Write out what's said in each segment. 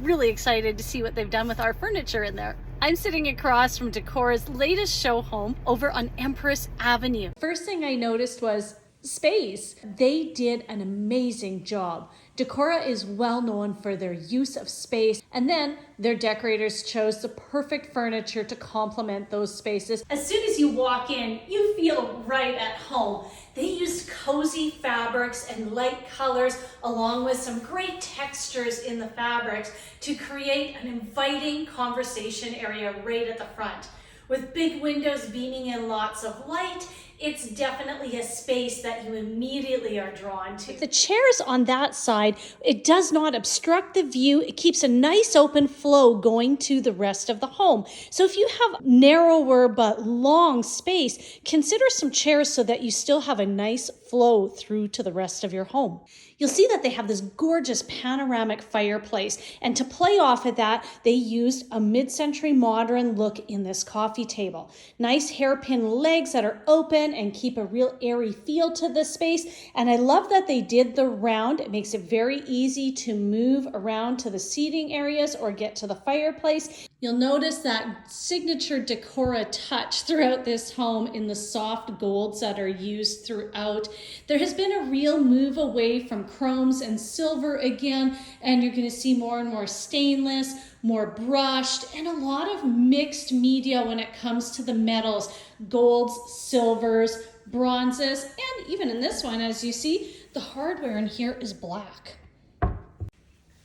really excited to see what they've done with our furniture in there. I'm sitting across from Decora's latest show home over on Empress Avenue. First thing I noticed was space. They did an amazing job. Decora is well known for their use of space, and then their decorators chose the perfect furniture to complement those spaces. As soon as you walk in, you feel right at home. They used cozy fabrics and light colors along with some great textures in the fabrics to create an inviting conversation area right at the front. With big windows beaming in lots of light, it's definitely a space that you immediately are drawn to. The chairs on that side, it does not obstruct the view. It keeps a nice open flow going to the rest of the home. So if you have narrower but long space, consider some chairs so that you still have a nice flow through to the rest of your home. You'll see that they have this gorgeous panoramic fireplace, and to play off of that, they used a mid-century modern look in this coffee table. Nice hairpin legs that are open and keep a real airy feel to the space, and I love that they did the round. It makes it very easy to move around to the seating areas or get to the fireplace. You'll notice that signature Decora touch throughout this home in the soft golds that are used throughout. There has been a real move away from chromes and silver again, and you're going to see more and more stainless, more brushed, and a lot of mixed media when it comes to the metals, golds, silvers, bronzes, and even in this one, as you see, the hardware in here is black.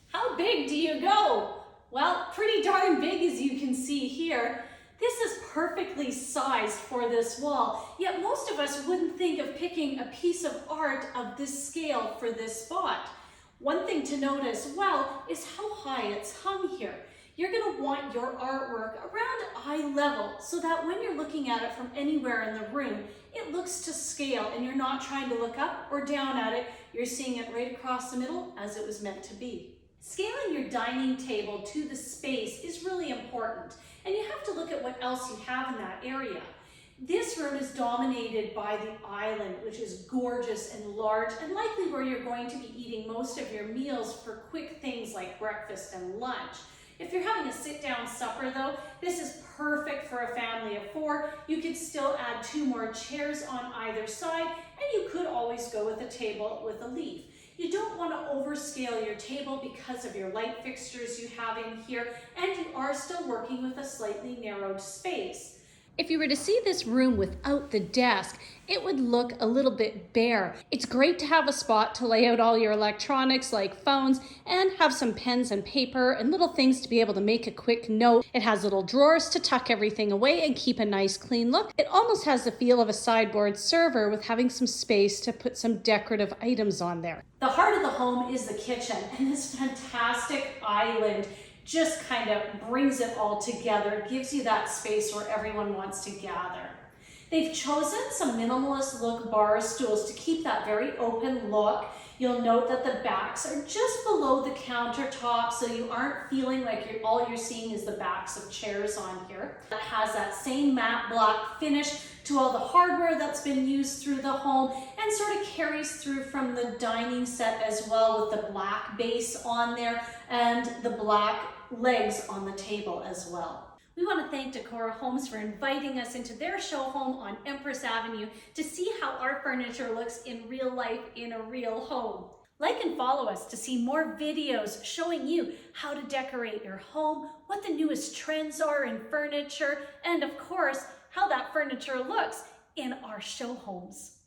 How big do you go? Well, pretty darn big, as you can see here. This is perfectly sized for this wall, yet most of us wouldn't think of picking a piece of art of this scale for this spot. One thing to note as well is how high it's hung here. You're going to want your artwork around eye level so that when you're looking at it from anywhere in the room, it looks to scale and you're not trying to look up or down at it. You're seeing it right across the middle as it was meant to be. Scaling your dining table to the space is really important, and you have to look at what else you have in that area. This room is dominated by the island, which is gorgeous and large, and likely where you're going to be eating most of your meals for quick things like breakfast and lunch. If you're having a sit-down supper though, this is perfect for a family of 4. You could still add 2 more chairs on either side, and you could always go with a table with a leaf. You don't want to overscale your table because of your light fixtures you have in here, and you are still working with a slightly narrowed space. If you were to see this room without the desk, it would look a little bit bare. It's great to have a spot to lay out all your electronics like phones and have some pens and paper and little things to be able to make a quick note. It has little drawers to tuck everything away and keep a nice clean look. It almost has the feel of a sideboard server with having some space to put some decorative items on there. The heart of the home is the kitchen, and this fantastic island just kind of brings it all together, gives you that space where everyone wants to gather. They've chosen some minimalist look bar stools to keep that very open look. You'll note that the backs are just below the countertop, so you aren't feeling like all you're seeing is the backs of chairs on here. It has that same matte black finish to all the hardware that's been used through the home, and sort of carries through from the dining set as well, with the black base on there and the black legs on the table as well. We want to thank Decora Homes for inviting us into their show home on Empress Avenue to see how our furniture looks in real life in a real home. Like and follow us to see more videos showing you how to decorate your home, what the newest trends are in furniture, and of course, how that furniture looks in our show homes.